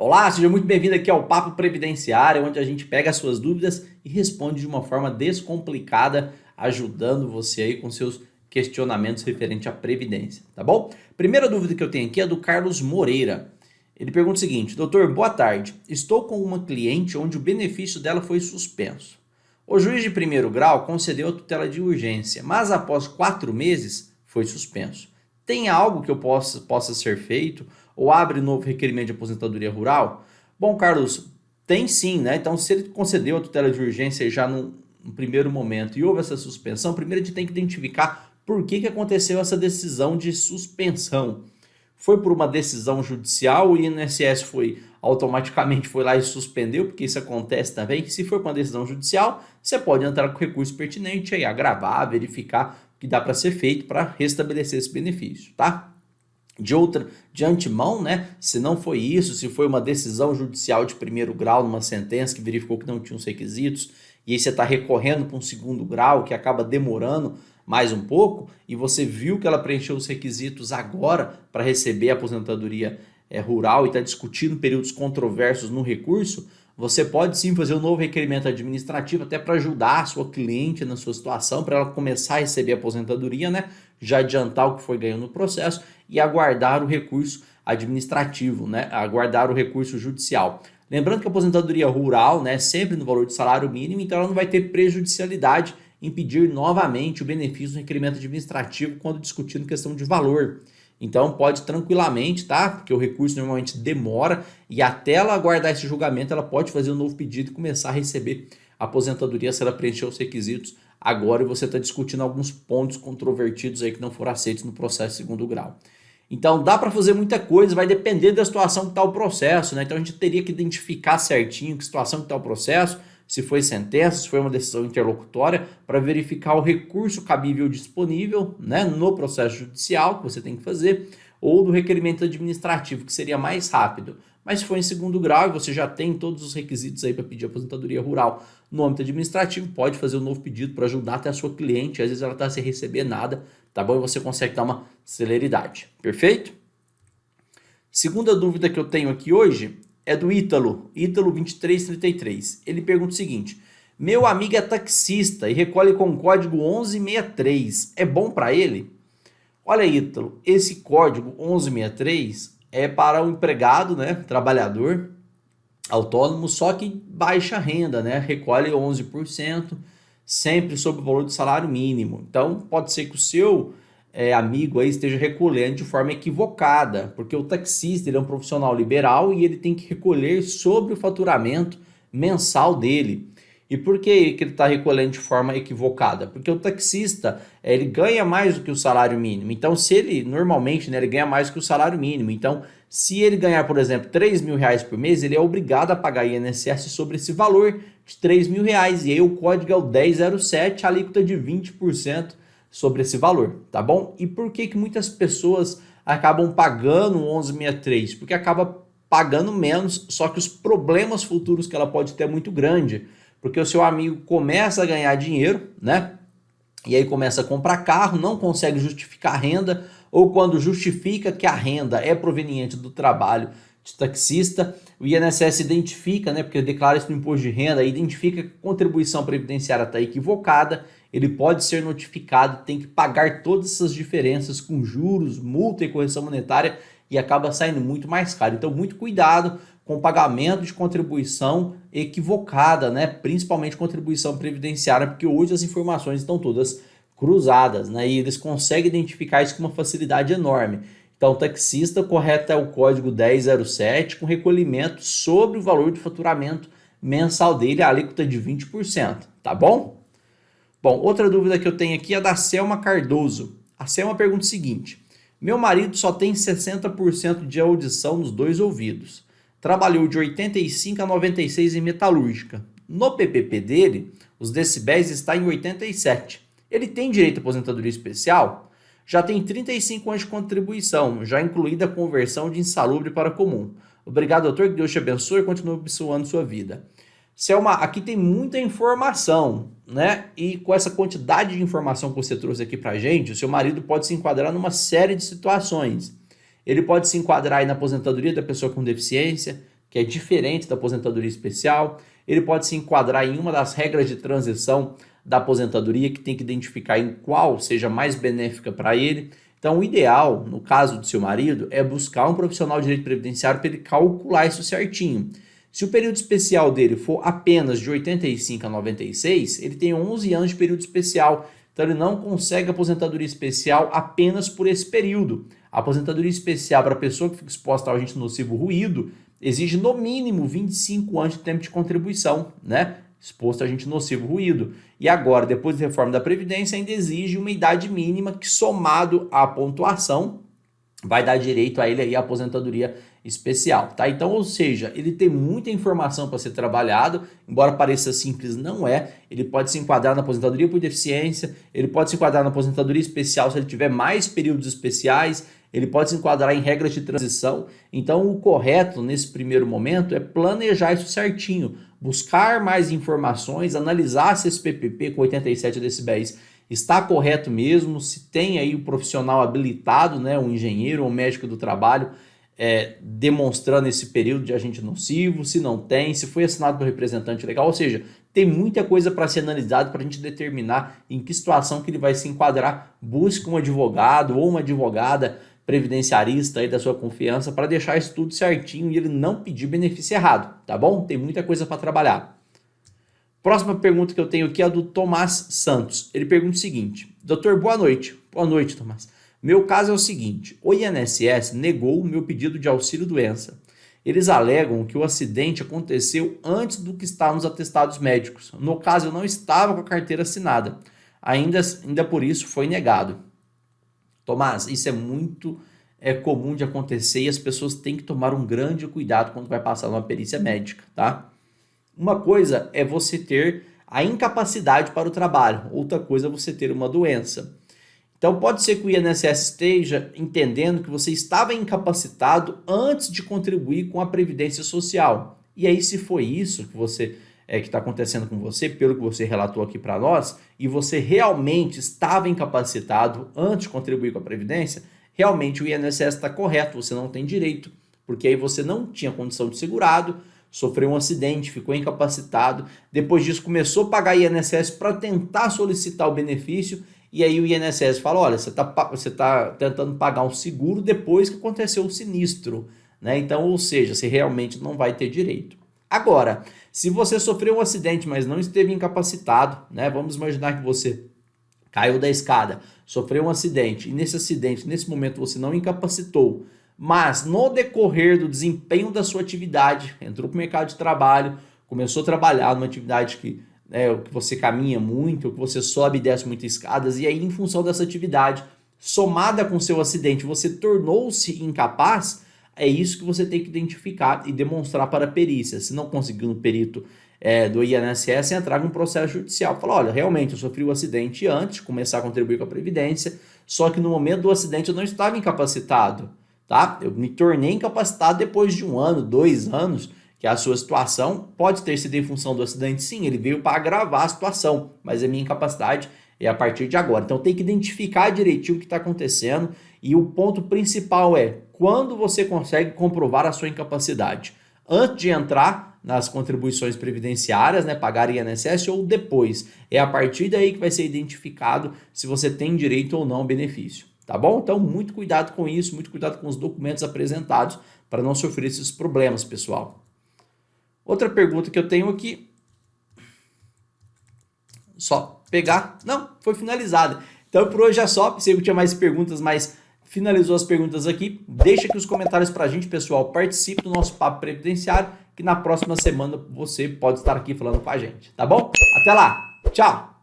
Olá, seja muito bem-vindo aqui ao Papo Previdenciário, onde a gente pega as suas dúvidas e responde de uma forma descomplicada, ajudando você aí com seus questionamentos referente à Previdência, tá bom? Primeira dúvida que eu tenho aqui é do Carlos Moreira. Ele pergunta o seguinte: doutor, boa tarde. Estou com uma cliente onde o benefício dela foi suspenso. O juiz de primeiro grau concedeu a tutela de urgência, mas após 4 meses foi suspenso. Tem algo que eu possa ser feito ou abre novo requerimento de aposentadoria rural? Bom, Carlos, tem sim, né? Então, se ele concedeu a tutela de urgência já no primeiro momento e houve essa suspensão, primeiro a gente tem que identificar por que aconteceu essa decisão de suspensão. Foi por uma decisão judicial, o INSS automaticamente foi lá e suspendeu, porque isso acontece também. Se for com uma decisão judicial, você pode entrar com recurso pertinente, aí agravar, verificar o que dá para ser feito para restabelecer esse benefício, tá? De antemão, né? Se não foi isso, se foi uma decisão judicial de primeiro grau, numa sentença que verificou que não tinha os requisitos, e aí você está recorrendo para um segundo grau, que acaba demorando mais um pouco, e você viu que ela preencheu os requisitos agora para receber a aposentadoria rural e está discutindo períodos controversos no recurso, você pode sim fazer um novo requerimento administrativo até para ajudar a sua cliente na sua situação, para ela começar a receber a aposentadoria, né? Já adiantar o que foi ganho no processo e aguardar o recurso administrativo, né? Aguardar o recurso judicial. Lembrando que a aposentadoria rural, né, sempre no valor de salário mínimo, então ela não vai ter prejudicialidade em pedir novamente o benefício do requerimento administrativo quando discutindo questão de valor. Então pode tranquilamente, tá? Porque o recurso normalmente demora e até ela aguardar esse julgamento, ela pode fazer um novo pedido e começar a receber a aposentadoria se ela preencher os requisitos agora e você está discutindo alguns pontos controvertidos aí que não foram aceitos no processo de segundo grau. Então dá para fazer muita coisa, vai depender da situação que está o processo, né? Então a gente teria que identificar certinho que situação que está o processo, se foi sentença, se foi uma decisão interlocutória, para verificar o recurso cabível disponível, né, no processo judicial que você tem que fazer, ou do requerimento administrativo, que seria mais rápido. Mas se for em segundo grau e você já tem todos os requisitos aí para pedir aposentadoria rural no âmbito administrativo, pode fazer um novo pedido para ajudar até a sua cliente, às vezes ela está sem receber nada, tá bom? E você consegue dar uma celeridade, perfeito? Segunda dúvida que eu tenho aqui hoje é do Ítalo 2333. Ele pergunta o seguinte: meu amigo é taxista e recolhe com o código 1163. É bom para ele? Olha, Ítalo, esse código 1163 é para o empregado, né, trabalhador autônomo, só que baixa renda, né? Recolhe 11%, sempre sob o valor do salário mínimo. Então, pode ser que o seu amigo aí esteja recolhendo de forma equivocada, porque o taxista ele é um profissional liberal e ele tem que recolher sobre o faturamento mensal dele. E por que ele está recolhendo de forma equivocada? Porque o taxista ele ganha mais do que o salário mínimo. Então, se ele normalmente, né, ele ganha mais do que o salário mínimo. Então, se ele ganhar, por exemplo, R$ 3.000 por mês, ele é obrigado a pagar INSS sobre esse valor de R$ 3.000. E aí o código é o 1007, a alíquota de 20% sobre esse valor, tá bom? E por que muitas pessoas acabam pagando o 1163? Porque acaba pagando menos, só que os problemas futuros que ela pode ter é muito grande. Porque o seu amigo começa a ganhar dinheiro, né? E aí começa a comprar carro, não consegue justificar a renda, ou quando justifica que a renda é proveniente do trabalho de taxista, o INSS identifica, né? Porque ele declara isso no imposto de renda, identifica que a contribuição previdenciária está equivocada, ele pode ser notificado, tem que pagar todas essas diferenças com juros, multa e correção monetária e acaba saindo muito mais caro. Então, muito cuidado com o pagamento de contribuição equivocada, né? Principalmente contribuição previdenciária, porque hoje as informações estão todas cruzadas, né? E eles conseguem identificar isso com uma facilidade enorme. Então, o taxista correto é o código 1007 com recolhimento sobre o valor de faturamento mensal dele, a alíquota de 20%, tá bom? Bom, outra dúvida que eu tenho aqui é da Selma Cardoso. A Selma pergunta o seguinte: meu marido só tem 60% de audição nos 2 ouvidos. Trabalhou de 85 a 96 em metalúrgica. No PPP dele, os decibéis estão em 87. Ele tem direito à aposentadoria especial? Já tem 35 anos de contribuição, já incluída a conversão de insalubre para comum. Obrigado, doutor, que Deus te abençoe e continue abençoando sua vida. Selma, aqui tem muita informação, né? E com essa quantidade de informação que você trouxe aqui pra gente, o seu marido pode se enquadrar numa série de situações. Ele pode se enquadrar aí na aposentadoria da pessoa com deficiência, que é diferente da aposentadoria especial. Ele pode se enquadrar em uma das regras de transição da aposentadoria, que tem que identificar em qual seja mais benéfica para ele. Então, o ideal, no caso do seu marido, é buscar um profissional de direito previdenciário para ele calcular isso certinho. Se o período especial dele for apenas de 85 a 96, ele tem 11 anos de período especial. Então, ele não consegue aposentadoria especial apenas por esse período. A aposentadoria especial para a pessoa que fica exposta ao agente nocivo ruído exige no mínimo 25 anos de tempo de contribuição, né? Exposto a agente nocivo ruído. E agora, depois da reforma da Previdência, ainda exige uma idade mínima que, somado à pontuação, vai dar direito a ele aí à aposentadoria especial, tá? Então, ou seja, ele tem muita informação para ser trabalhado, embora pareça simples, não é. Ele pode se enquadrar na aposentadoria por deficiência, ele pode se enquadrar na aposentadoria especial se ele tiver mais períodos especiais, ele pode se enquadrar em regras de transição. Então, o correto nesse primeiro momento é planejar isso certinho, buscar mais informações, analisar se esse PPP com 87 decibéis está correto mesmo, se tem aí o profissional habilitado, né, um engenheiro ou um médico do trabalho, demonstrando esse período de agente nocivo, se não tem, se foi assinado por representante legal, ou seja, tem muita coisa para ser analisado para a gente determinar em que situação que ele vai se enquadrar. Busque um advogado ou uma advogada previdenciarista aí da sua confiança para deixar isso tudo certinho e ele não pedir benefício errado, tá bom? Tem muita coisa para trabalhar. Próxima pergunta que eu tenho aqui é a do Tomás Santos. Ele pergunta o seguinte: doutor, boa noite. Boa noite, Tomás. Meu caso é o seguinte: o INSS negou o meu pedido de auxílio-doença. Eles alegam que o acidente aconteceu antes do que está nos atestados médicos. No caso, eu não estava com a carteira assinada. Ainda por isso foi negado. Tomás, isso é muito comum de acontecer e as pessoas têm que tomar um grande cuidado quando vai passar numa perícia médica, tá? Uma coisa é você ter a incapacidade para o trabalho, outra coisa é você ter uma doença. Então pode ser que o INSS esteja entendendo que você estava incapacitado antes de contribuir com a Previdência Social. E aí, se foi isso que você que está acontecendo com você, pelo que você relatou aqui para nós, e você realmente estava incapacitado antes de contribuir com a Previdência, realmente o INSS está correto, você não tem direito, porque aí você não tinha condição de segurado, sofreu um acidente, ficou incapacitado, depois disso começou a pagar INSS para tentar solicitar o benefício, e aí o INSS fala, olha, você tá tentando pagar um seguro depois que aconteceu o sinistro, né? Então, ou seja, você realmente não vai ter direito. Agora, se você sofreu um acidente, mas não esteve incapacitado, né? Vamos imaginar que você caiu da escada, sofreu um acidente, e nesse momento você não incapacitou, mas no decorrer do desempenho da sua atividade, entrou para o mercado de trabalho, começou a trabalhar numa atividade que você caminha muito, que você sobe e desce muitas escadas, e aí em função dessa atividade, somada com o seu acidente, você tornou-se incapaz, é isso que você tem que identificar e demonstrar para a perícia. Se não conseguir um perito do INSS, entrar com um processo judicial. Fala, olha, realmente eu sofri o acidente antes de começar a contribuir com a Previdência, só que no momento do acidente eu não estava incapacitado, tá? Eu me tornei incapacitado depois de 1 ano, 2 anos, que a sua situação pode ter sido em função do acidente, sim, ele veio para agravar a situação, mas a minha incapacidade é a partir de agora. Então tem que identificar direitinho o que está acontecendo e o ponto principal é quando você consegue comprovar a sua incapacidade. Antes de entrar nas contribuições previdenciárias, né, pagar INSS ou depois. É a partir daí que vai ser identificado se você tem direito ou não ao benefício. Tá bom? Então muito cuidado com isso, muito cuidado com os documentos apresentados para não sofrer esses problemas, pessoal. Outra pergunta que eu tenho aqui, só pegar, não, foi finalizada. Então por hoje é só, sei que tinha mais perguntas, mas finalizou as perguntas aqui. Deixa aqui os comentários para a gente, pessoal, participe do nosso Papo Previdenciário, que na próxima semana você pode estar aqui falando com a gente, tá bom? Até lá, tchau!